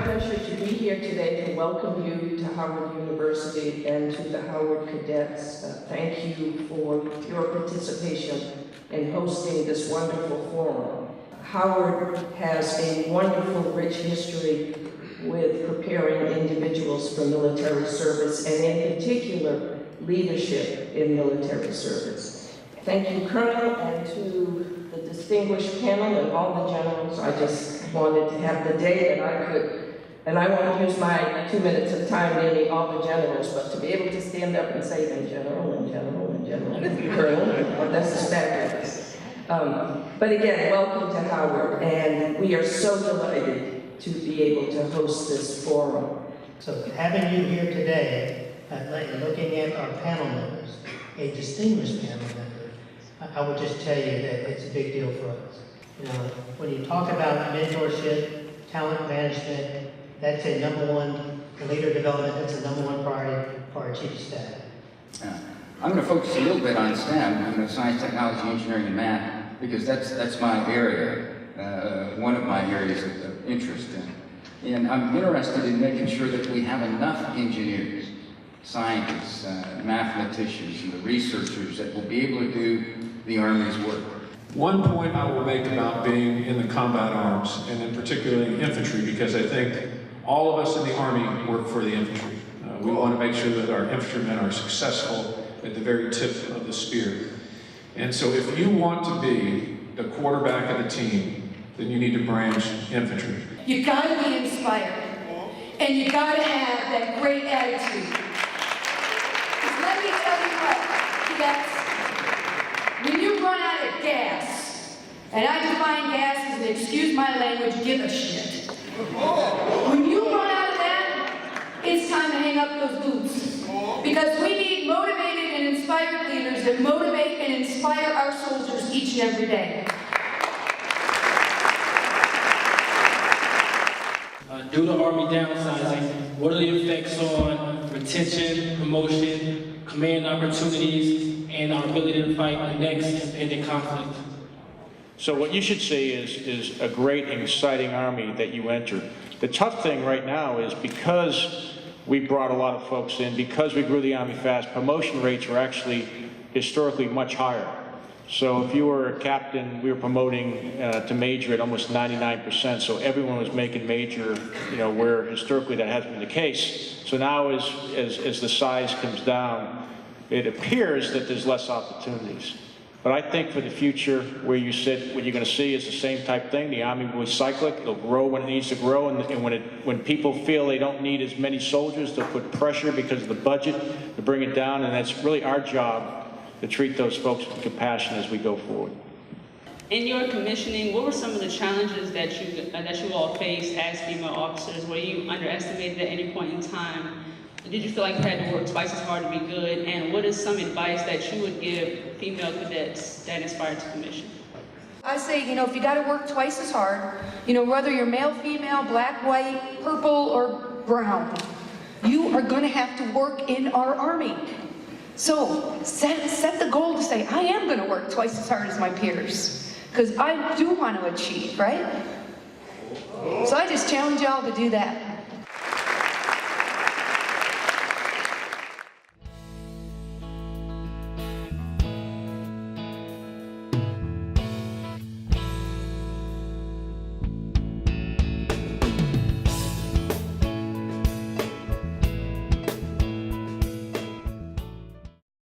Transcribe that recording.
pleasure to be here today to welcome you to Howard University and to the Howard Cadets. Thank you for your participation in hosting this wonderful forum. Howard has a wonderful, rich history with preparing individuals for military service and in particular, leadership in military service. Thank you, Colonel, and to the distinguished panel and all the generals. I just wanted to have the day that I could, and I won't use my 2 minutes of time naming all the generals, but to be able to stand up and say, and general, and general, and general, and colonel, that's just fabulous. But again, welcome to Howard, and we are so delighted to be able to host this forum. So having you here today, looking at our panel members, a distinguished panel member, I would just tell you that it's a big deal for us. You know, when you talk about mentorship, talent management, that's a #1, leader development, that's a #1 priority for our chief of staff. I'm going to focus a little bit on STEM, science, technology, engineering, and math, because that's my area, one of my areas of interest. And I'm interested in making sure that we have enough engineers, scientists, mathematicians, and the researchers that will be able to do the Army's work. One point I will make about being in the combat arms, and in particularly infantry, because I think all of us in the Army work for the infantry. We want to make sure that our infantrymen are successful at the very tip of the spear. And so if you want to be the quarterback of the team, then you need to branch infantry. You gotta be inspired, and you gotta have that great attitude. 'Cause let me tell you what, cadets, when you run out of gas, and I define gas as, excuse my language, give a shit. When you run out of that, it's time to hang up those boots. Because we need motivated and inspired leaders that motivate and inspire our soldiers each and every day. Due to Army downsizing, what are the effects on retention, promotion, command opportunities, and our ability to fight the next impending conflict? So what you should see is a great and exciting Army that you enter. The tough thing right now is because we brought a lot of folks in, because we grew the Army fast, promotion rates are actually historically much higher. So if you were a captain, we were promoting to major at almost 99%, so everyone was making major, where historically that hasn't been the case. So now as the size comes down, it appears that there's less opportunities. But I think for the future, where you sit, what you're going to see is the same type thing. The Army will be cyclic. It'll grow when it needs to grow, and when people feel they don't need as many soldiers, they'll put pressure because of the budget to bring it down, and that's really our job to treat those folks with compassion as we go forward. In your commissioning, what were some of the challenges that you all faced as female officers? Were you underestimated at any point in time? Did you feel like you had to work twice as hard to be good? And what is some advice that you would give female cadets that aspire to commission? I say, if you got to work twice as hard, whether you're male, female, black, white, purple, or brown, you are going to have to work in our Army. So set the goal to say, I am going to work twice as hard as my peers, because I do want to achieve, right? So I just challenge y'all to do that.